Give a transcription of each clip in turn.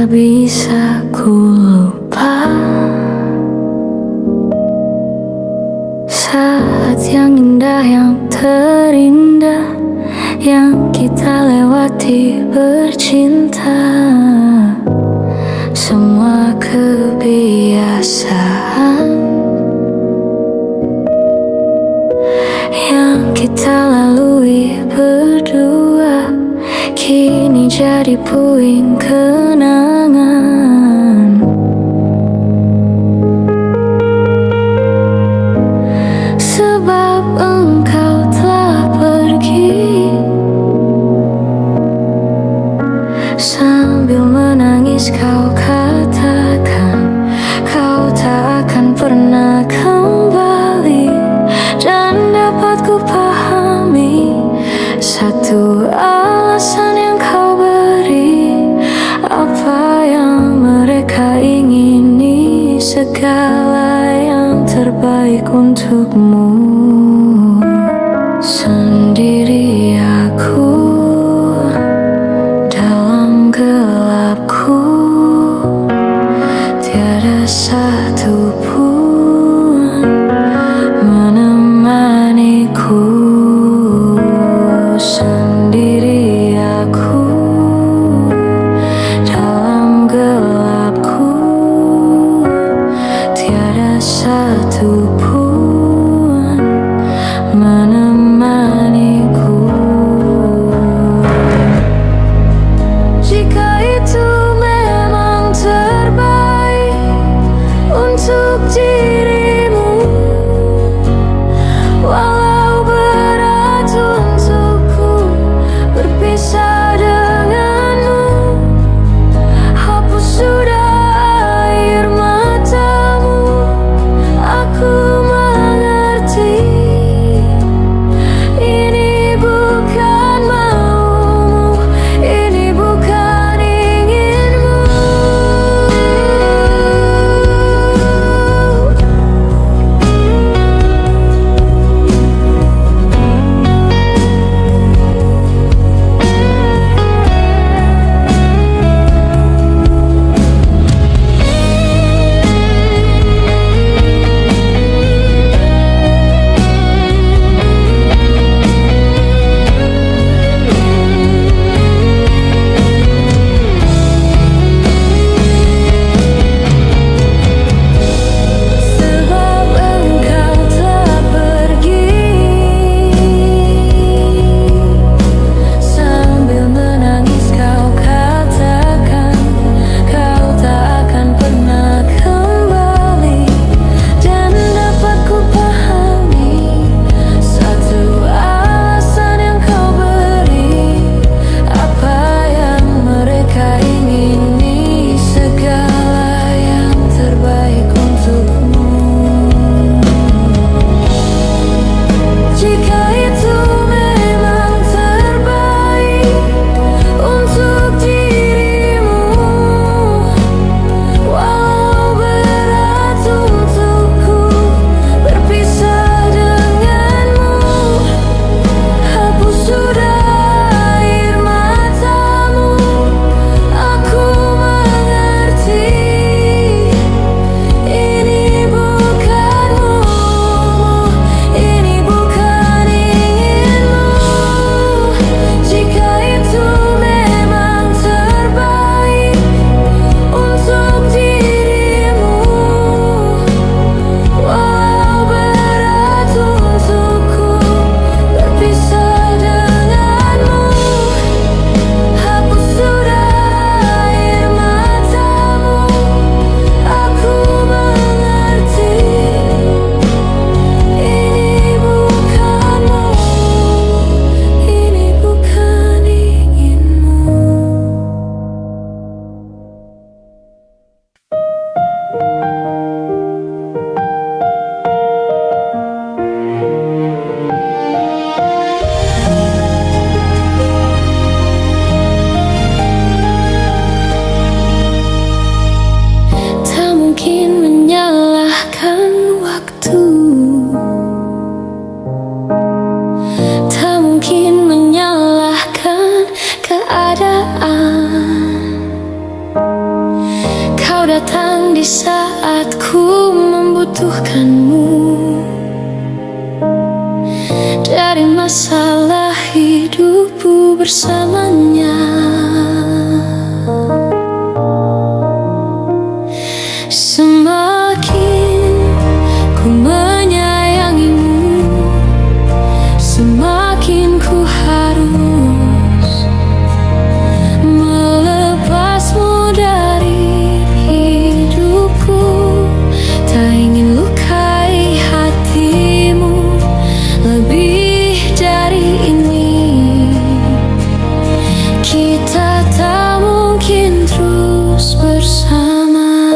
tak bisa ku lupa saat yang indah, yang terindah yang kita lewati bercinta. Semua kebiasaan yang kita lalui berdua kini jadi puing kenangan. Sebab engkau telah pergi, sambil menangis kau katakan kau tak akan pernah kembali. Dan dapat ku pahami satu alasan yang kau beri, apa yang mereka ingini, segala yang terbaik untukmu. Sendiri aku dalam gelapku, tiada satu pun menemaniku. Sendiri aku dalam gelapku, tiada satu pun bersamanya. Semakin ku menyayangimu, semakin ku harus melepasmu dari hidupku. Tak ingin lukai hatimu lebih dari ini. Kita tak mungkin terus bersama.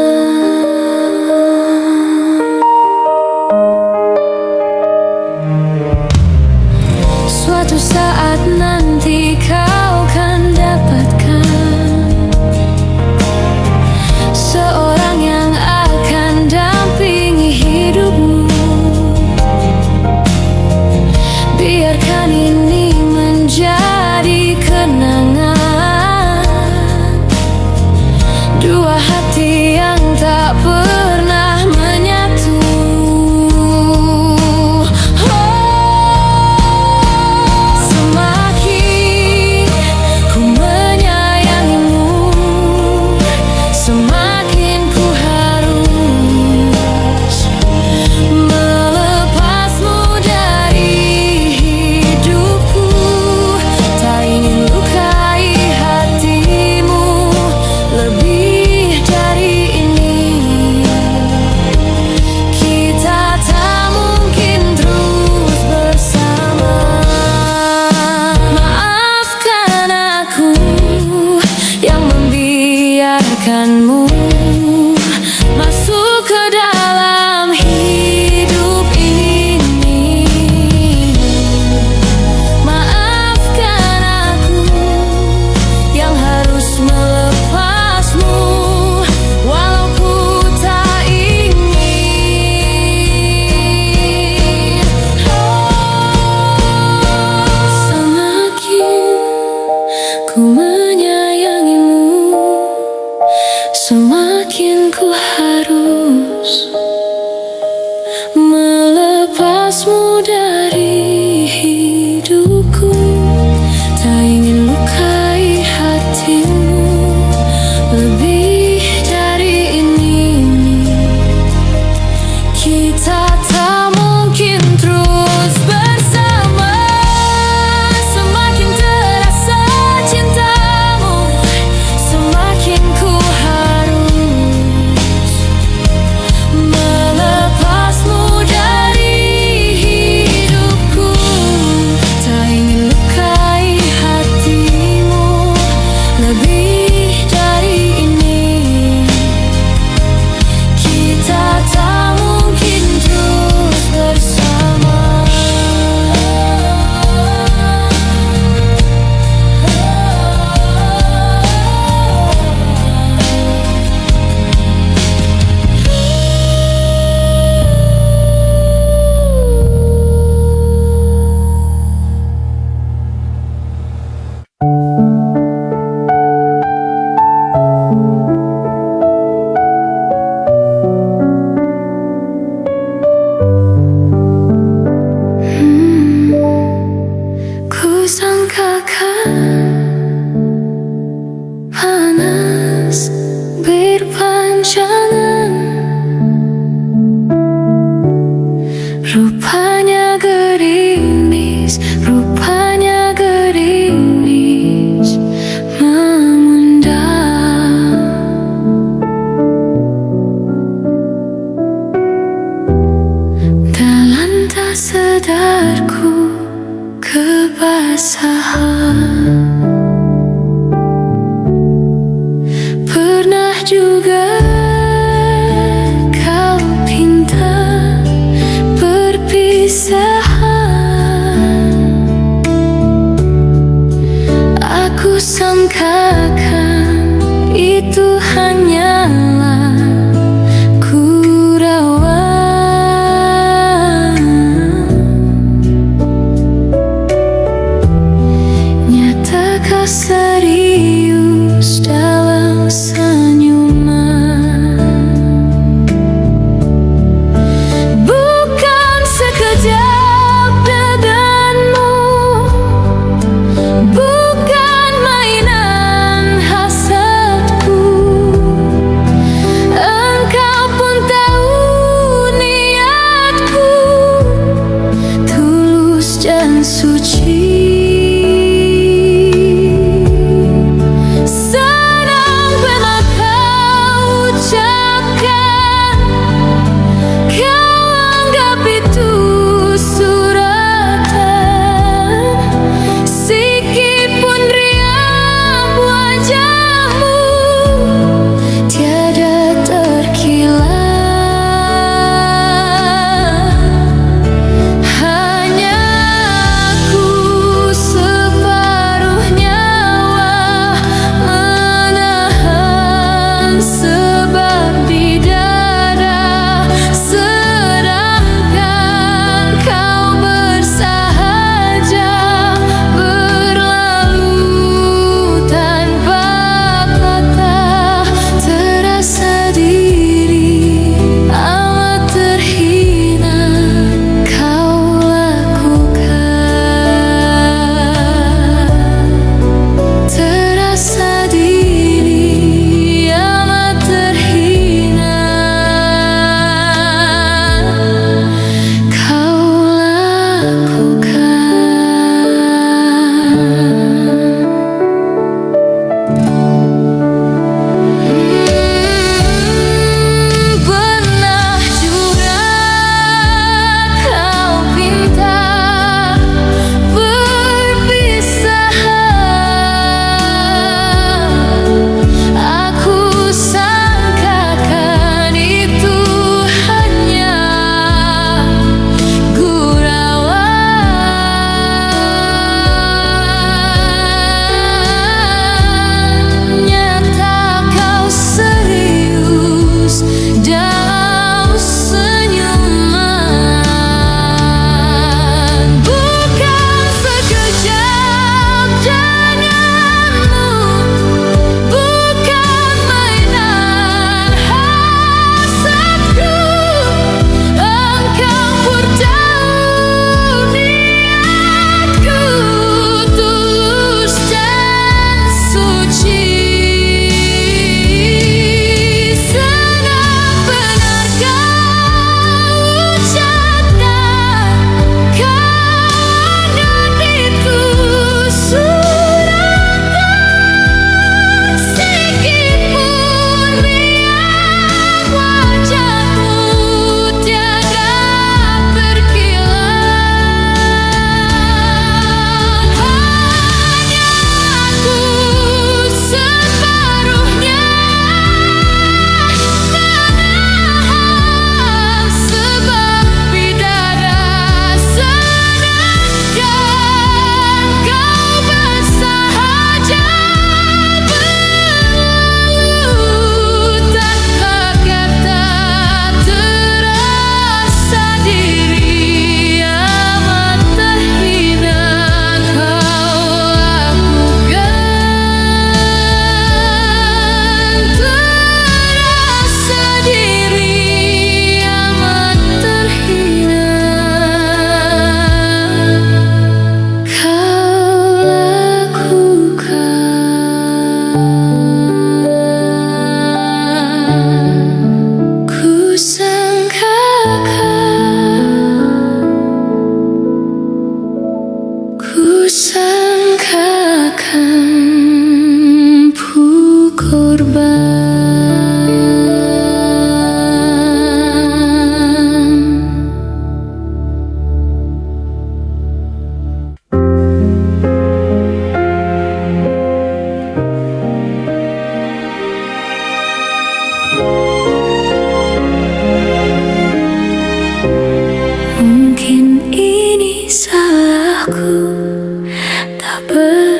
Suatu saat nanti kau akan dapatkan seorang yang akan dampingi hidupmu. Biarkan ini menjadi kenangan, dua hati yang tak pernah menyatu. Semakin ku menyayangimu, semakin ku harus melepasmu dari hidupku. Tak ingin lukai hatimu lebih dari ini. Kita tak mungkin terus bersama. Maafkan aku yang membiarkanmu masuk ke dalam hidup ini. Maafkan aku yang harus melepasmu walau ku tak ingin. Semakin ku menyayangimu, semakin ku harus melepasmu dari hidupku. Tak ingin lukai hatimu lebih dari ini. Kita tak mungkin terus bersama. Semakin terasa cintamu, semakin ku harus melepasmu dari hidupku. Tak ingin lukai hatimu lebih dari ini. Kita tak mungkin terus bersama. Ku sangkakan panas berpanjangan, rupanya gerimis, rupanya gerimis mengundang. Dalam tak sadarku kebasahan. Pernah juga kau pinta perpisahan. Aku sangkakan itu hanyalah gurauan. Nyata kau serius dalam senyuman. Bukan sekejap denganmu, bukan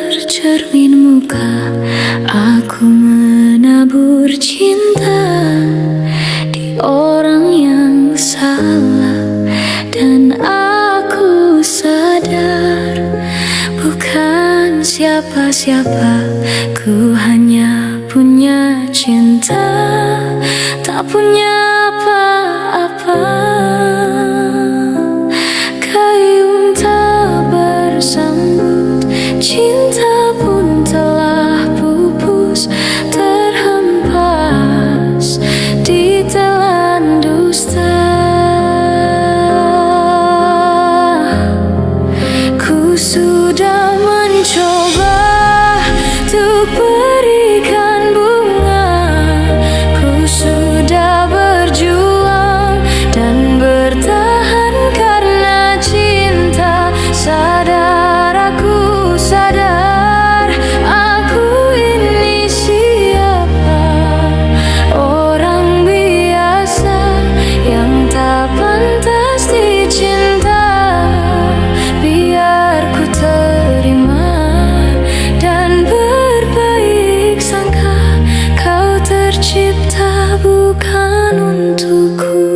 bercermin muka, aku menabur cinta di orang yang salah. Dan aku sadar bukan siapa-siapa, ku hanya punya cinta, tak punya apa-apa. Gayung tak bersambut, cinta pun telah pupus, terhempas di telan dusta. Ku sudah mencoba untuk berikan bunga, ku sudah berjuang dan bertahan karena cinta. Sadar, aku sadar, aku ini siapa, orang biasa yang tak pantas dicinta. Biar ku terima dan berbaik sangka, kau tercipta bukan untukku.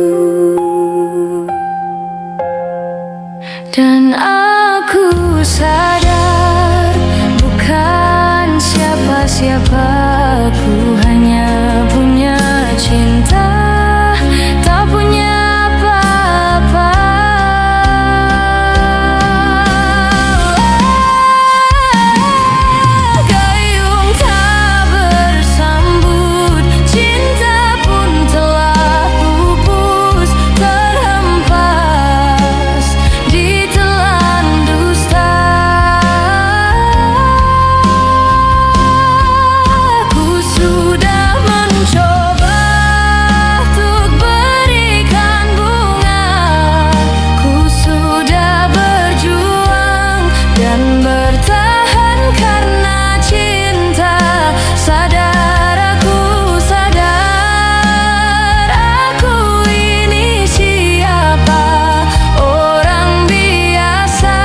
Dan aku sadar bukan siapa-siapa, ku hanya punya cinta, tak punya apa-apa. Gayung tak bersambut, cinta pun telah pupus, terhempas di telan dusta. Ku sudah mencoba untuk berikan bunga, ku sudah berjuang dan bertahan karena cinta. Sadar, aku sadar, aku ini siapa, orang biasa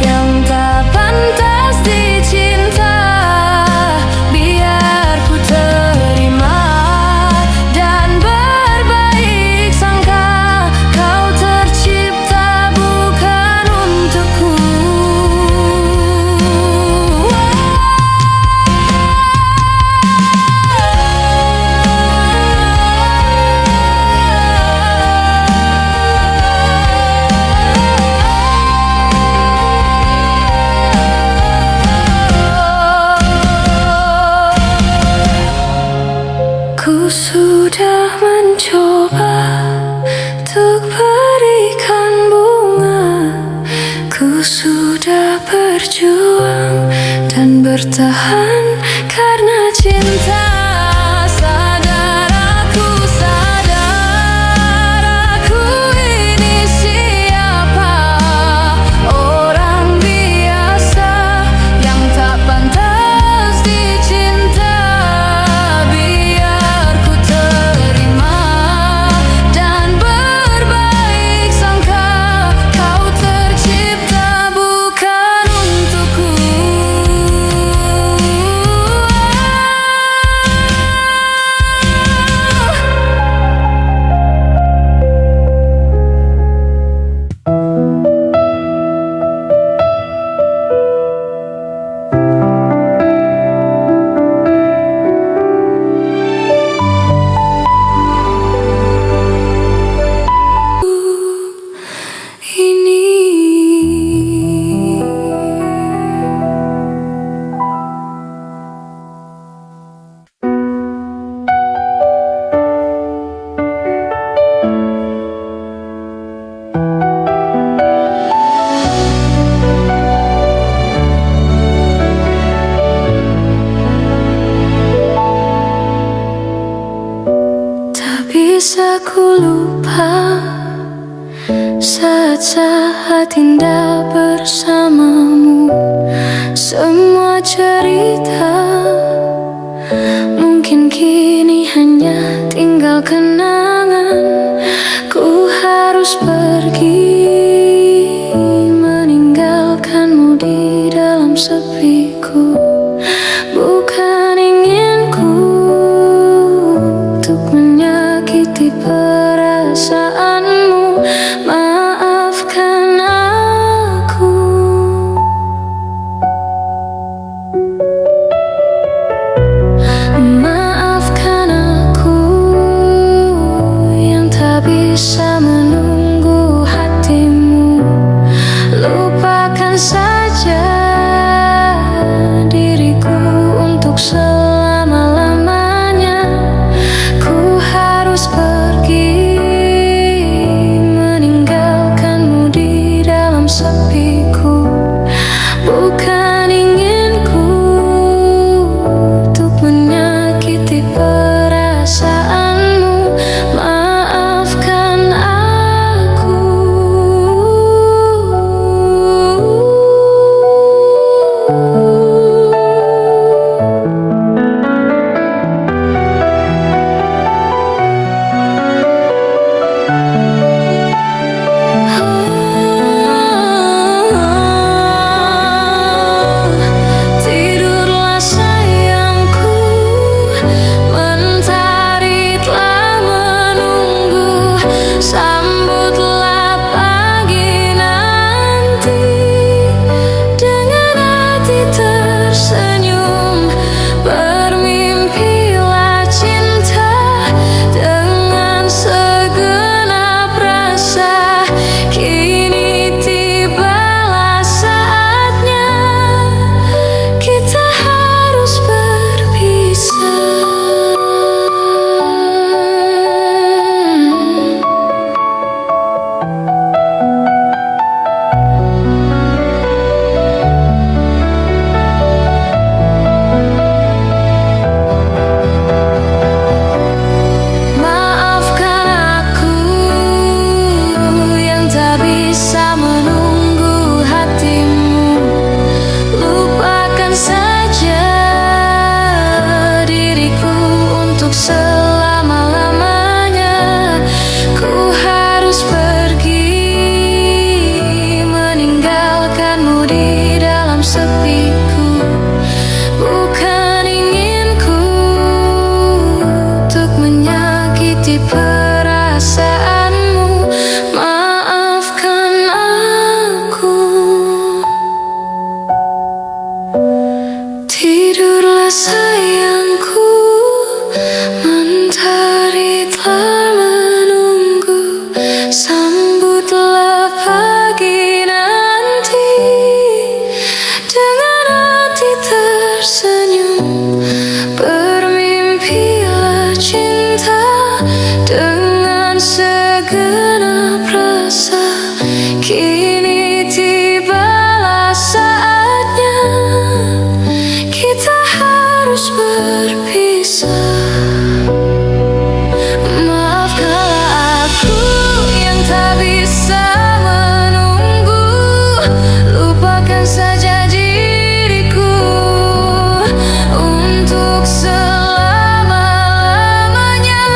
yang tak pantas dicinta. Biar ku terima dan berbaik sangka, kau tercipta bukan untukku. Ku sudah mencoba untuk berikan bunga, ku sudah berjuang dan bertahan karena cinta. Sadar, aku sadar, aku ini siapa, orang biasa yang tak pantas dicinta. Biar ku terima dan berbaik sangka, kau tercipta bukan untukku. Tak bisa ku lupa saat-saat indah bersamamu. Semua cerita mungkin kini hanya tinggal kenangan. Ku harus pergi meninggalkanmu di dalam sepiku. sayangku, mentari telah menunggu. Sambutlah pagi nanti dengan hati tersenyum. Bermimpilah cinta dengan segenap rasa. Kini tibalah saatnya kita harus berpisah. Maaf kalau aku yang tak bisa menunggu. Lupakan saja diriku untuk selama-lamanya.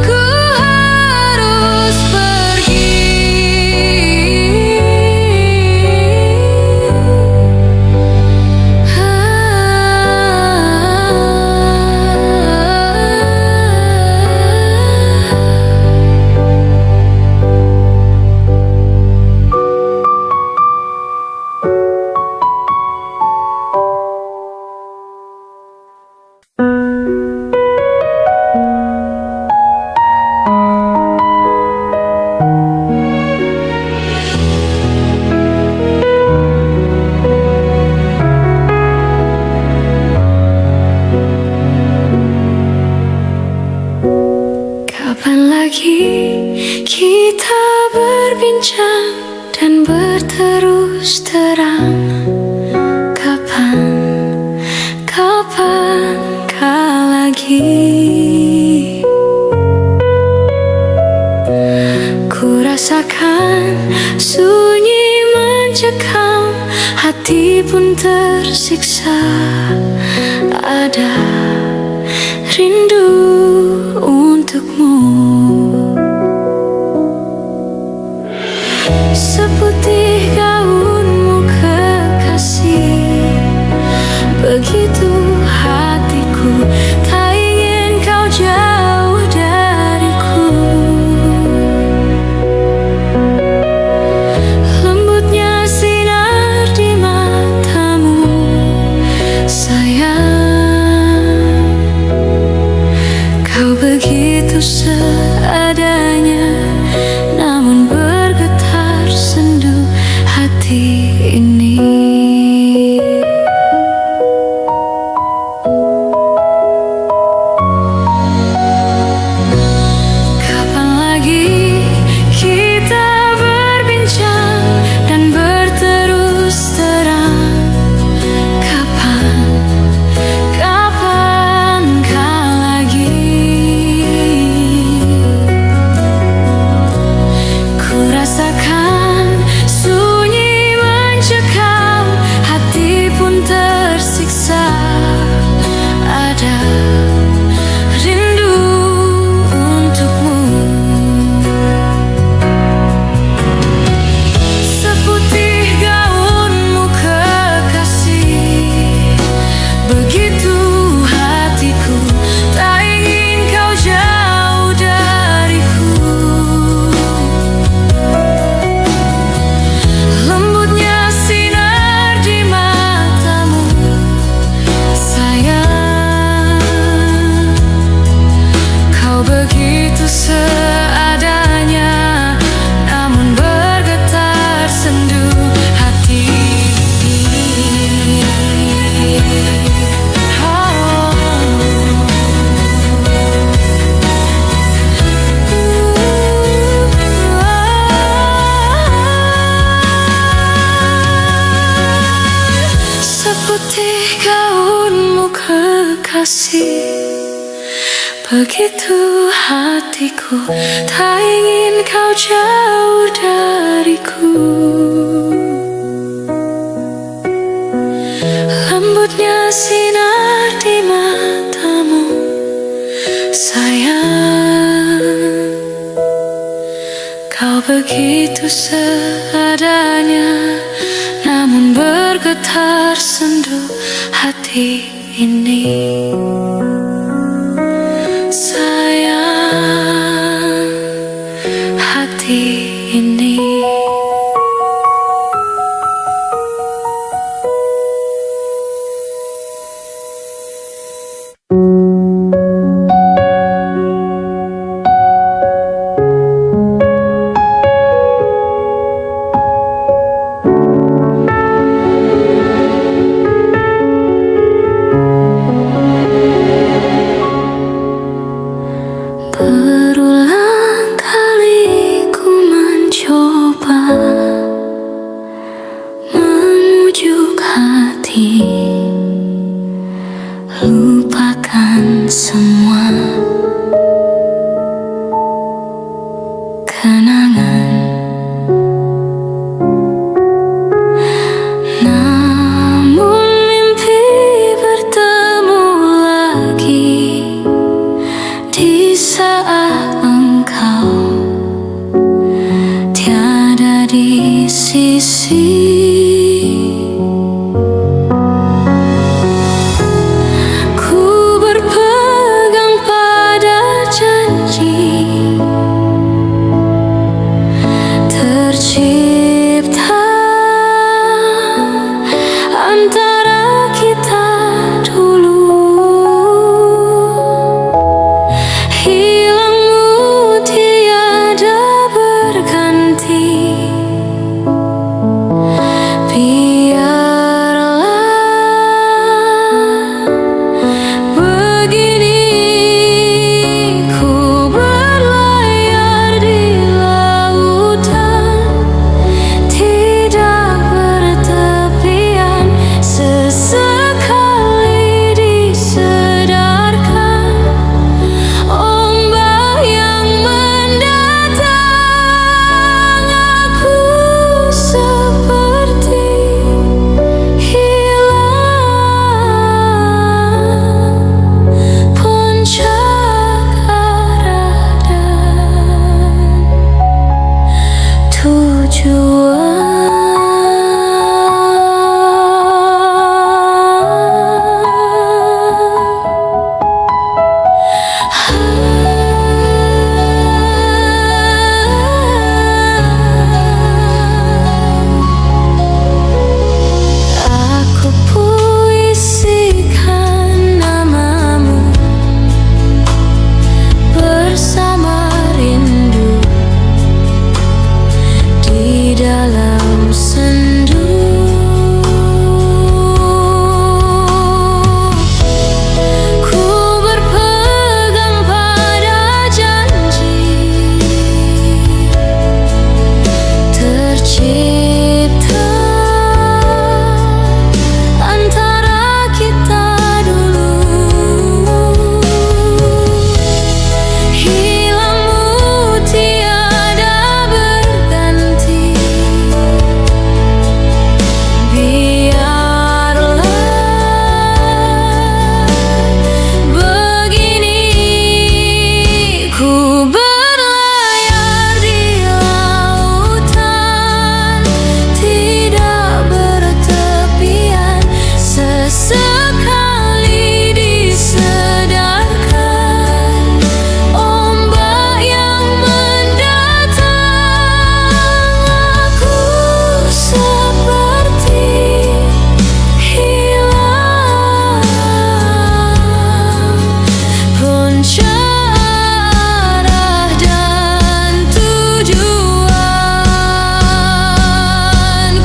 Ku harus pergi. Kapan lagi kita berbincang dan berterus terang? Kapankah lagi ku rasakan sunyi mencekam, hati pun tersiksa. Ada rindu untukmu, seputih gaunmu kekasih. Begitu hatiku, tak ingin kau jauh dariku. Lembutnya sinar di matamu, sayang. Kau begitu seadanya, namun bergetar sendu hati ini. Kapan lagi kita berbincang dan berterus terang? Kapankah lagi ku rasakan sunyi mencekam, hati pun tersiksa. Ada rindu untukmu, seputih gaunmu kekasih. Begitu hatiku, tak ingin kau jauh dariku. Lembutnya sinar di matamu, sayang. Kau begitu seadanya, namun bergetar sendu hati. Seputih gaunmu kekasih. Begitu hatiku, tak ingin kau jauh dariku. Lembutnya sinar di matamu, sayang. Kau begitu seadanya, namun bergetar sendu hati ini. Sayang, hati ini. semua kenangan. Namun mimpi bertemu lagi di saat engkau tiada di sisi. Tercipta antara kita dulu, hilangmu tiada berganti. Biarlah begini ku berlayar di lautan, tidak bertepian. Sesekali disedarkan ombak yang mendatang, aku seperti hilang puncak arah dan tujuan. Aku puisikan namamu bersama rindu di dalam sendu. Ku berpegang pada janji, tercipta antara kita dulu, hilangmu tiada berganti. Biarlah begini ku berlayar di lautan, tidak bertepian. Sesekali disedarkan ombak yang mendatang, aku seperti hilang puncak arah dan tujuan.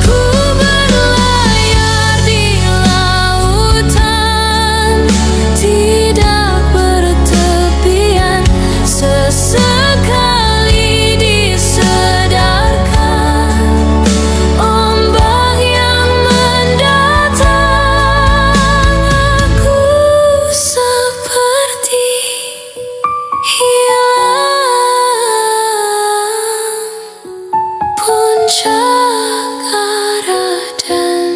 Ku berlayar di lautan, tidak bertepian. Sesekali disedarkan ombak yang mendatang, aku seperti hilang puncak arah dan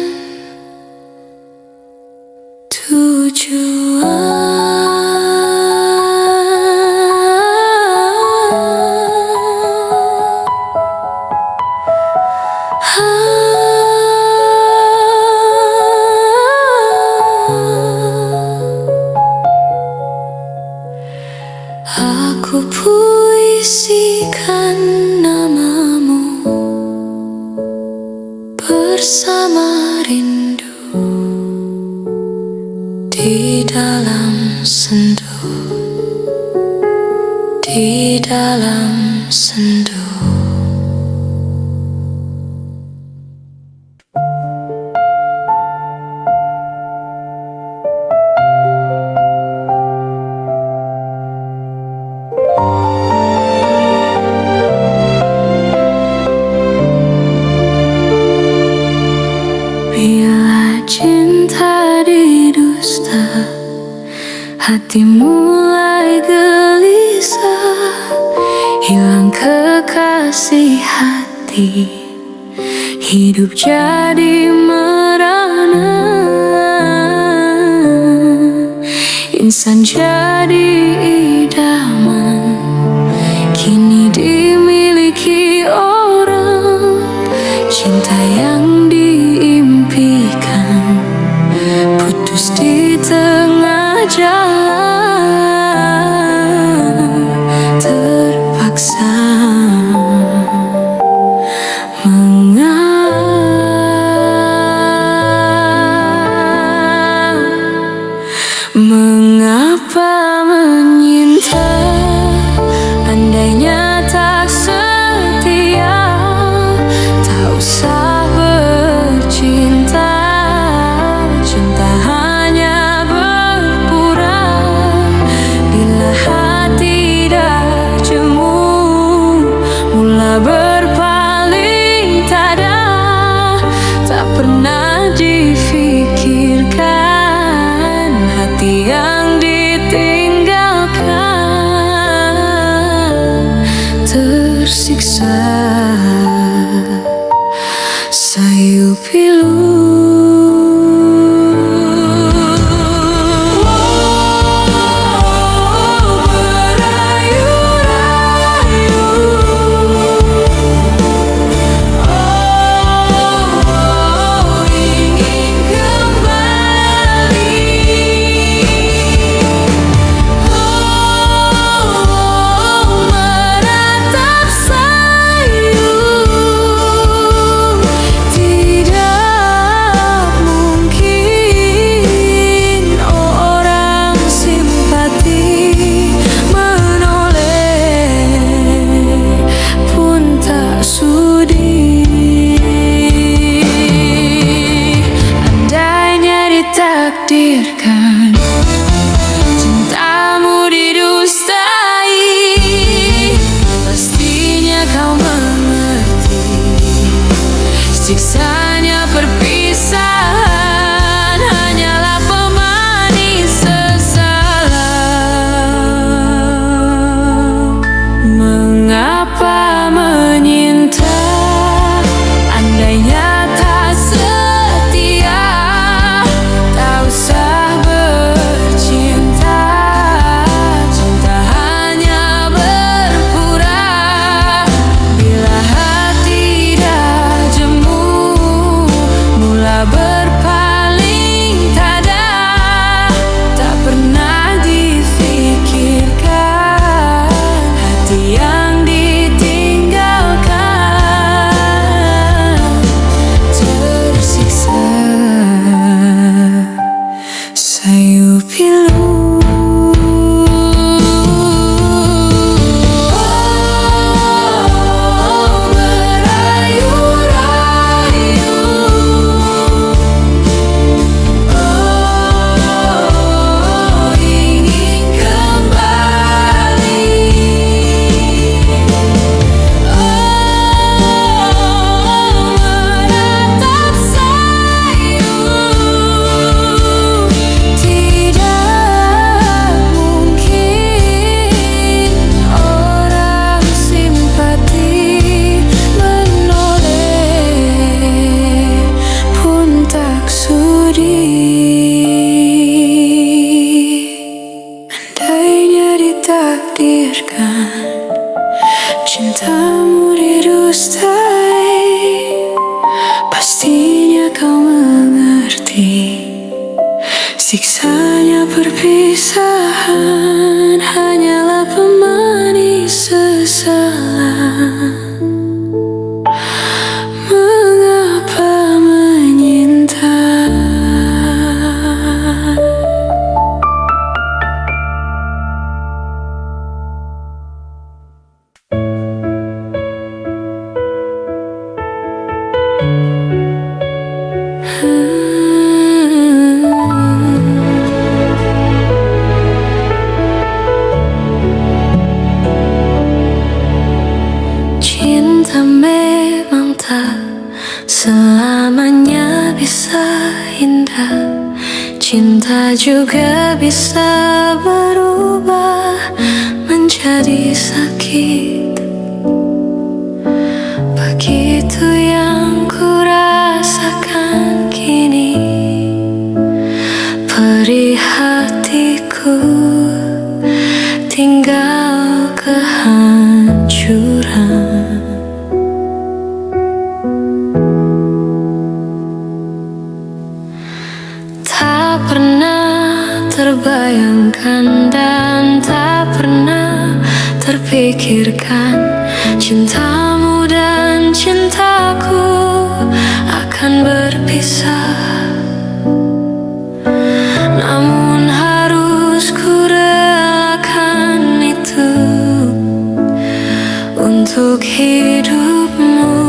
aku puisikan namamu bersama rindu di dalam sendu, di dalam sendu. hati mulai gelisah, hilang kekasih hati, hidup jadi merana, insan jadi idaman, kini dimiliki orang. Cinta yang diimpikan putus di tengah jalan, terpaksa mengapa menyinta, andainya tak setia, tak usah bercinta. Cinta hanya berpura bila hati dah jemu, mula berpaling tada, tak pernah difikirkan hati yang ditinggalkan tersiksa sayu pilu. Takdirkan cintamu didustai, pastinya kau mengerti siksanya perpisahan hanyalah pemanis sesalan. Mengapa menyinta, andainya tak setia, tak usah bercinta. Cinta hanya berpura bila hati dah jemu, mula berpaling tada, tak pernah difikirkan hati yang ditinggalkan tersiksa sayu pilu. Andainya ditakdirkan cintamu didustai, pastinya kau mengerti siksanya perpisahan hanyalah pemanis sesalan. Mengapa menyinta? cinta juga bisa berubah menjadi sakit. Begitu yang kurasakan kini, perih hatiku tinggal kehancuran. Tak pernah terbayangkan dan tak pernah terpikirkan cintamu dan cintaku akan berpisah. Namun harus ku relakan itu untuk hidupmu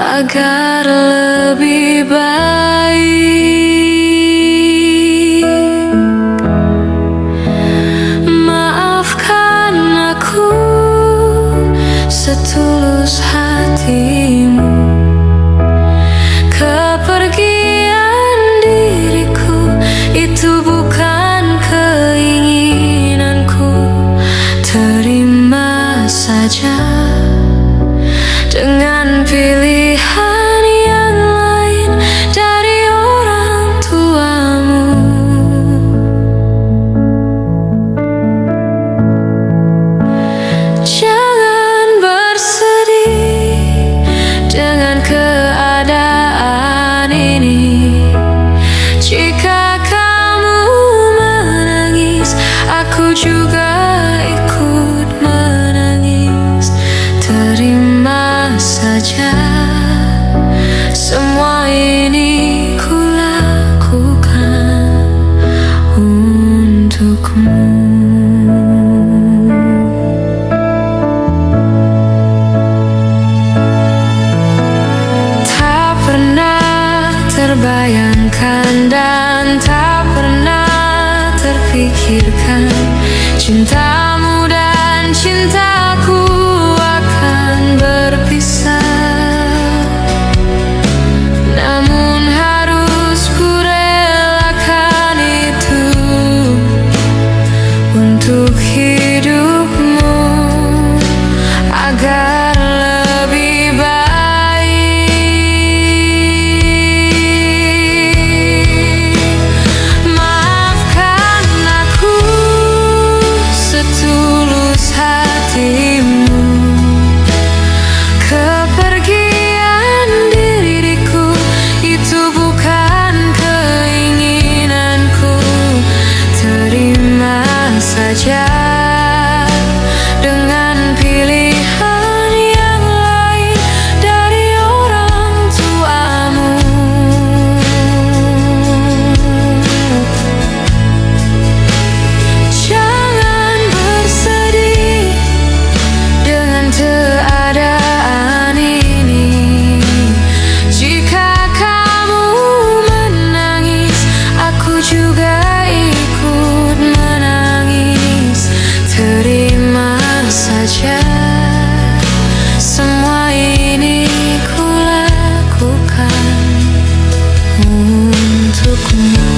agar lebih baik. Maafkan aku setulus hatimu. Kepergian diriku itu bukan keinginanku. Terima saja dengan pilihan yang lain dari orang tuamu. Jangan bersedih dengan keadaan ini. Jika kamu menangis, aku juga ikut menangis. Terima saja semua ini ku lakukan untukmu. Tak pernah terbayangkan dan tak pernah terpikirkan cintamu dan cintaku akan berpisah. Namun harus ku relakan itu untuk hidupmu agar lebih baik. Maafkan aku setulus hatimu. Kepergian diriku itu bukan keinginanku. Terima saja dengan pilihan yang lain dari orang tuamu. Jangan bersedih dengan keadaan ini. Jika kamu menangis, aku juga ikut menangis. Terima saja semua ini ku lakukan untukmu.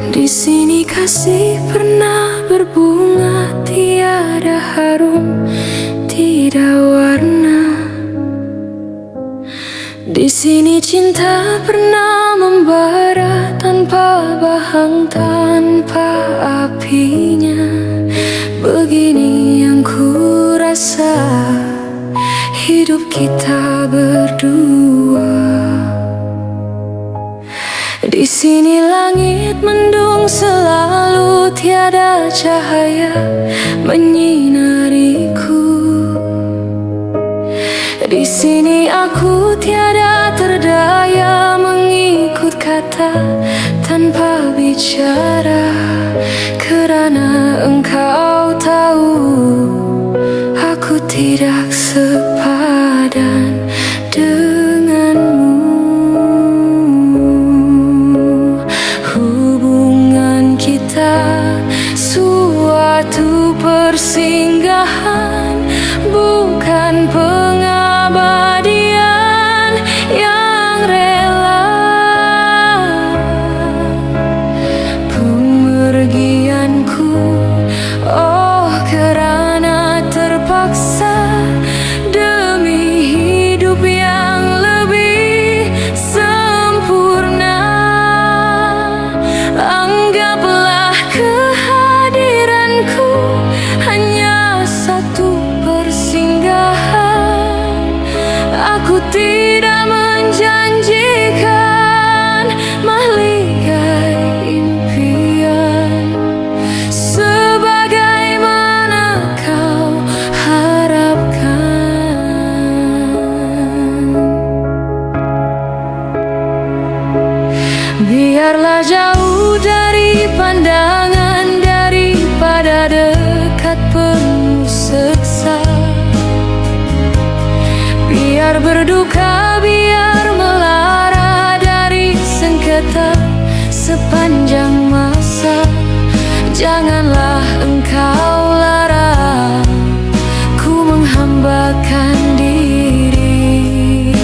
Di sini kasih pernah berbunga, tiada harum, tidak warna. Di sini cinta pernah membara tanpa bahang, tanpa apinya. Begini yang ku rasa hidup kita berdua. Di sini langit mendung selalu, tiada cahaya menyinariku. Di sini aku tiada terdaya mengikut kata tanpa bicara, kerana engkau tahu tidak sepadan denganmu. Hubungan kita suatu persinggahan, bukan pengabadian yang rela. Pemergianku, oh karena terpaksa, demi hidup yang lebih sempurna. Anggaplah kehadiranku hanya satu persinggahan. Aku tidak menjanjikan mahligai impian sebagaimana kau harapkan. Biarlah jauh dari pandangan daripada dekat penuh seksa. Biar berduka, biar melara dari sengketa sepanjang masa. Janganlah engkau larang ku menghambakan diri.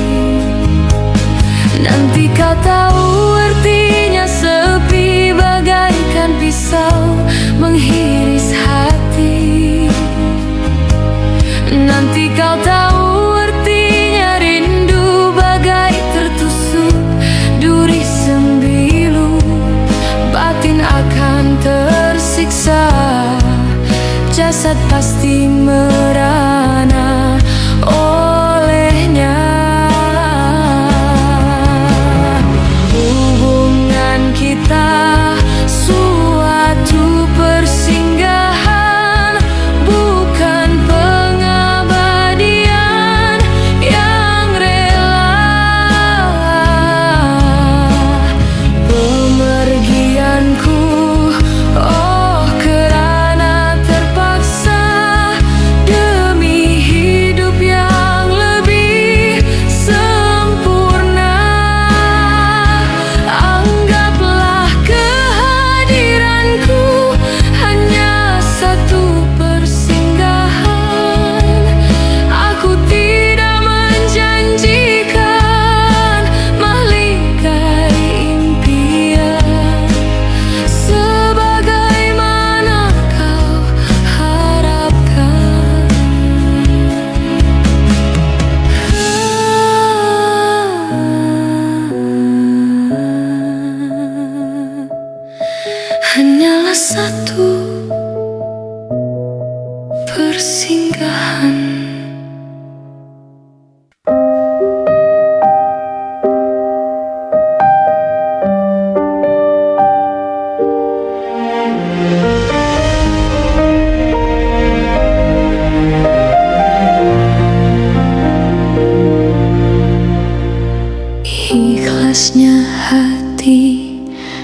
Nanti kau tahu artinya sepi bagaikan pisau menghiris hati. Nanti kau tahu artinya rindu bagai tertusuk duri sembilu. Batin akan tersiksa, jasad pasti merana olehnya. Hubungan kita suatu persinggahan, bukan pengabadian yang rela. Pemergianku, oh kerana terpaksa, demi hidup yang lebih sempurna. Anggaplah kehadiranku hanya satu persinggahan. Aku tidak menjanjikan mahligai impian sebagaimana kau harapkan. Hanyalah satu persinggahan. Ikhlasnya hati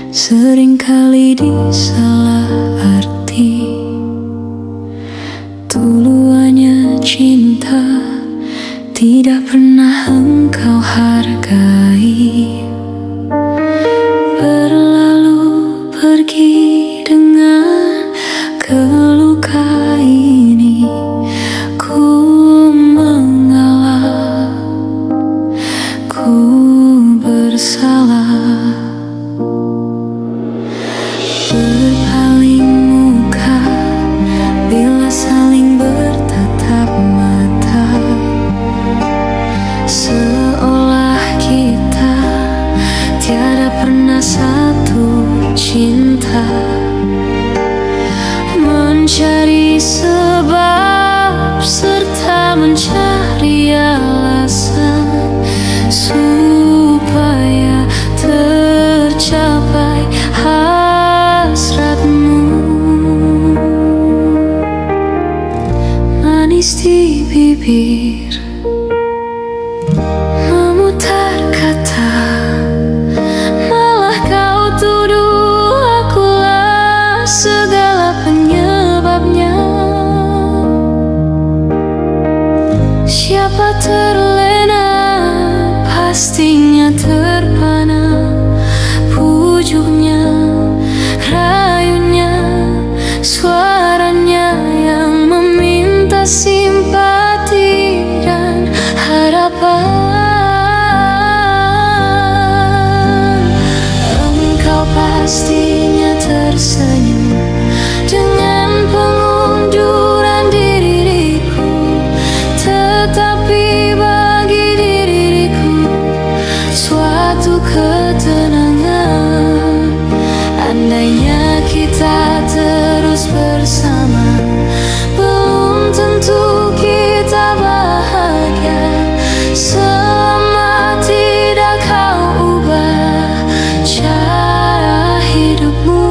seringkali disalah arti. Tuluannya cinta tidak pernah engkau hargai. Berlalu pergi dengan keluka ini, ku mengalah, ku bersalah. Berpaling muka bila saling bertatap mata, seolah kita tiada pernah satu cinta. Mencari sebab serta mencari alasan supaya tercapai hasratmu. Manis di bibir, memutar kata, malah kau tuduh akulah segala penyebabnya. Siapa terlena pastinya terpana. Pujuknya, rayunya, suaranya yang meminta simpati dan harapan. Engkau pastinya tersenyum dengan pengunduran diriku, tetapi bagi diriku suatu ketenangan. Andainya kita terus bersama, belum tentu kita bahagia. Selama tidak kau ubah cara hidupmu.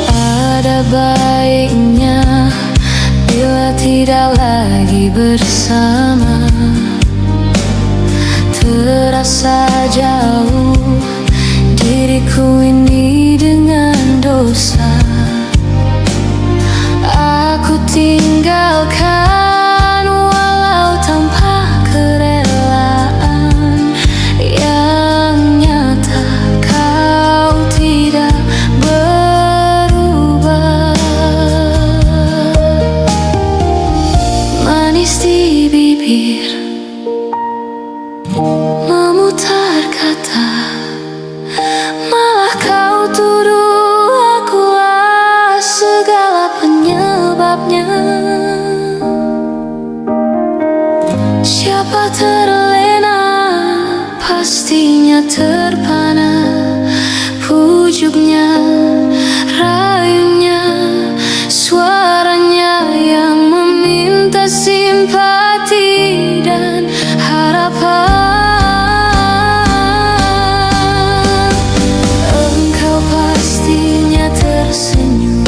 Ada baiknya bila tidak lagi bersama. Terasa jauh diriku ini dengan dosa. Aku tinggalkan walau tanpa kerelaan. Yang nyata kau tidak berubah. Manis di bibir, memutar kata, malah kau tuduh akulah segala penyebabnya. Siapa terlena pastinya terpana. Pujuknya, rayunya, suaranya yang meminta simpati dan harapan. Engkau pastinya tersenyum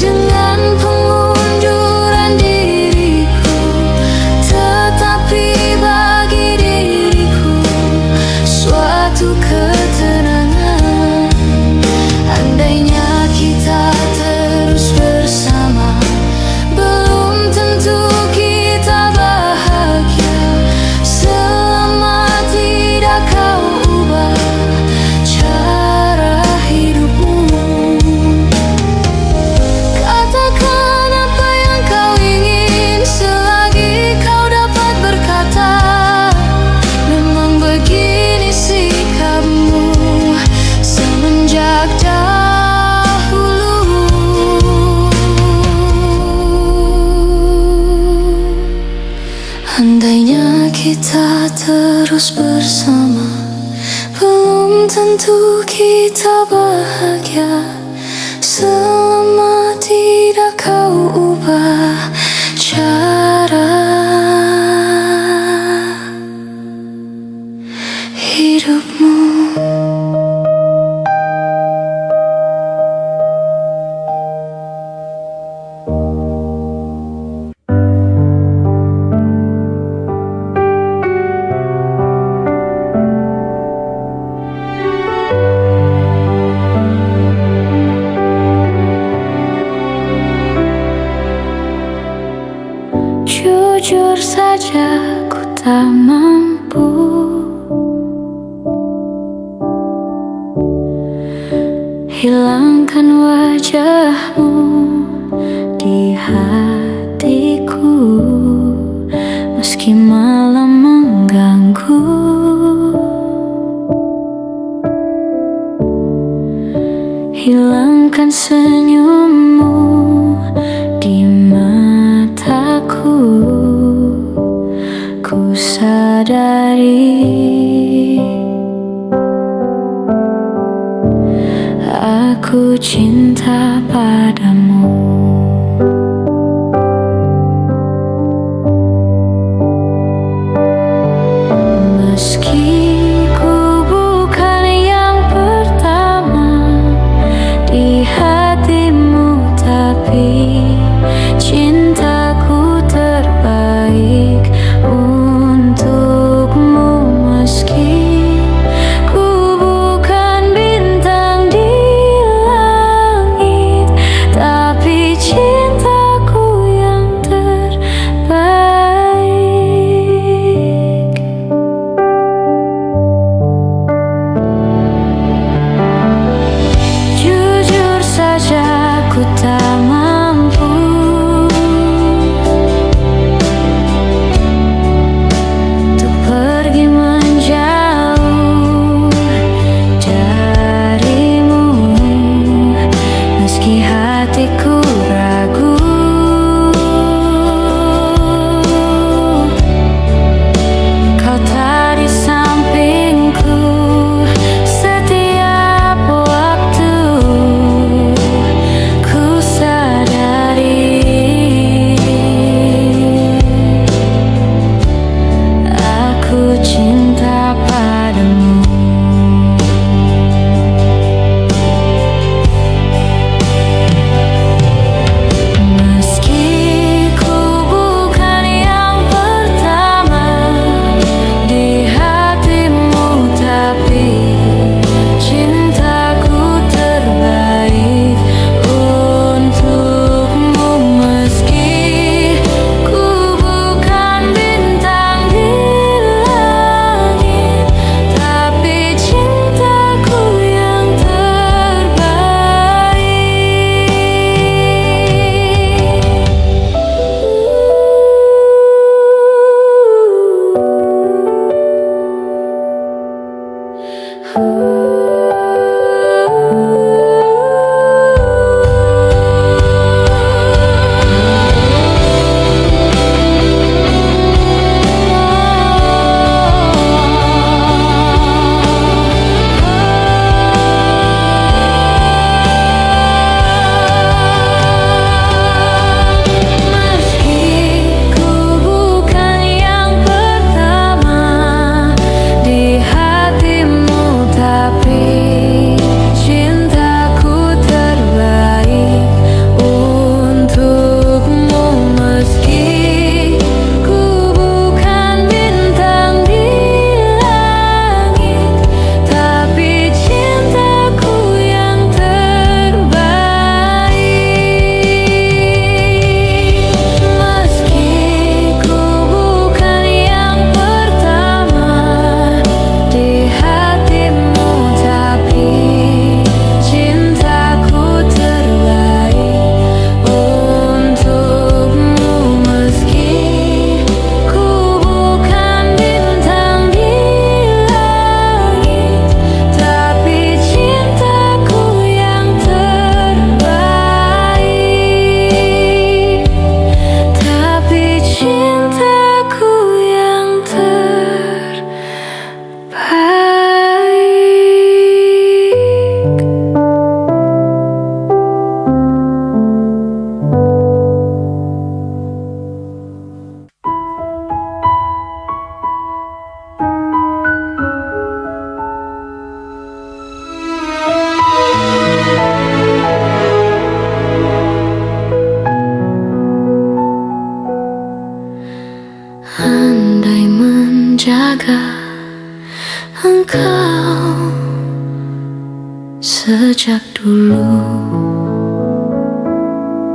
dengan pengunduran diriku, tetapi bagi diriku suatu ketenangan. Andainya kita terus bersama, belum tentu kita bahagia. Selama tidak kau ubah cara hidupmu. Katakan apa yang kau ingin selagi kau dapat berkata. Memang begini sikapmu semenjak dahulu. Andainya kita terus bersama, belum tentu kita bahagia. Selama tidak kau ubah cara hidupmu. Jujur saja ku tak mampu hilangkan wajahmu di hatiku. Meski malam mengganggu, hilangkan senyummu di mataku. Ku sadari aku cinta padamu. Meski ku bukan yang pertama di hatimu, tapi cintaku terbaik untukmu. Meski ku bukan bintang di langit,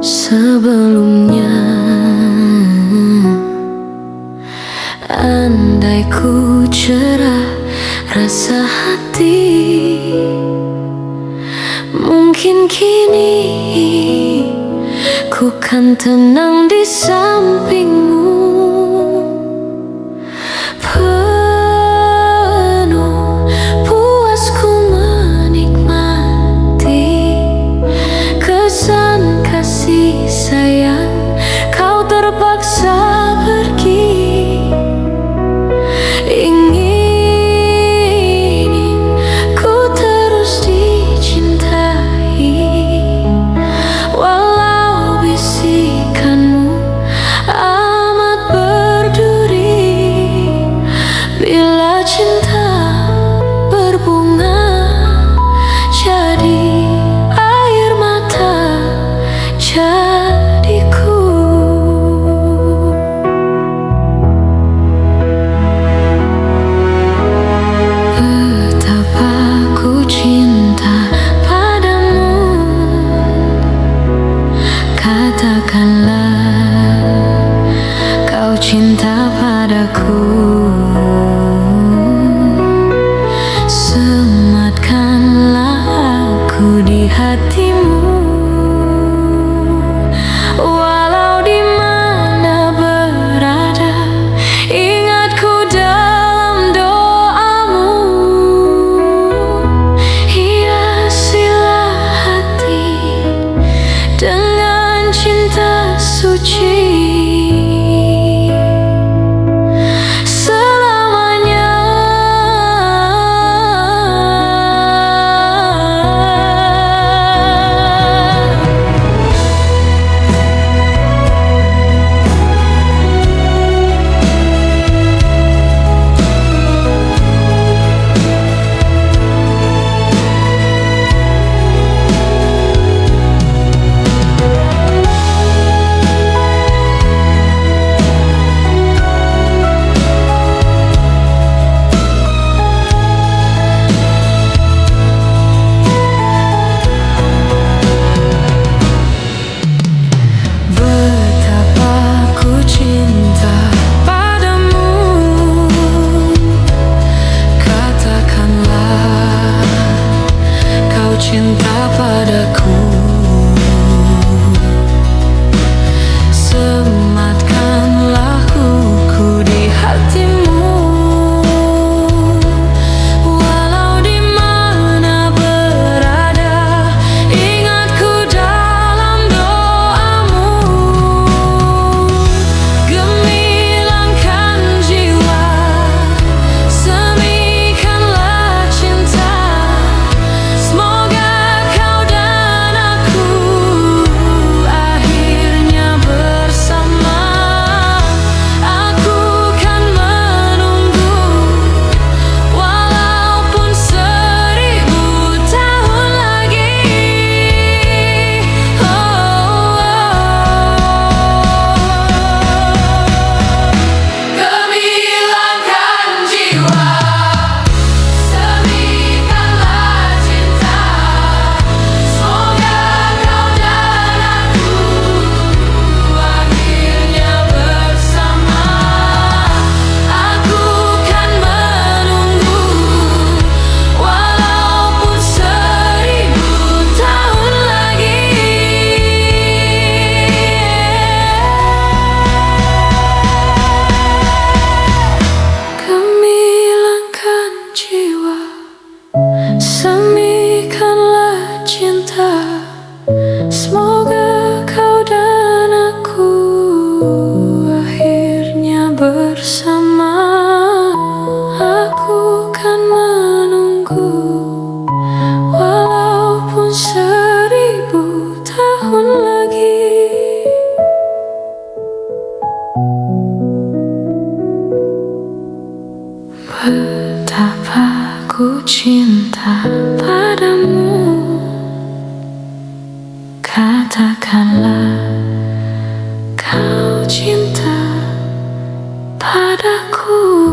sebelumnya. Andai ku cerah rasa hati, mungkin kini ku kan tenang di sampingmu. Penuh puas ku menikmati kesan kasih sayang kau terpaksa pergi. Ingin ku terus dicintai, walau bisikanmu amat berduri. Bila cinta berbunga jadi air mata jadiku. Betapa ku cinta padamu, katakanlah kau cinta padaku. Sematkanlah aku di hatimu, walau di mana berada, ingatku dalam doamu. Hiasilah hati dengan cinta suci selamanya. Betapa ku cinta padamu, katakanlah kau cinta padaku. Sematkanlah huku di hatimu, walau di mana berada, ingatku dalam doamu. Gemilangkan jiwa, semikanlah cinta, semoga kau dan aku akhirnya bersama. Aku kan menunggu, walaupun 1000 tahun lagi. Gemilangkan jiwa, semikanlah cinta, semoga kau dan aku akhirnya bersama. Aku kan menunggu, walaupun 1000 tahun lagi. Gemilangkan jiwa, semikanlah cinta, semoga kau dan aku akhirnya bersama. Aku kan menunggu, walaupun 1000 tahun lagi. Betapa ku cinta padamu, katakanlah kau cinta padaku.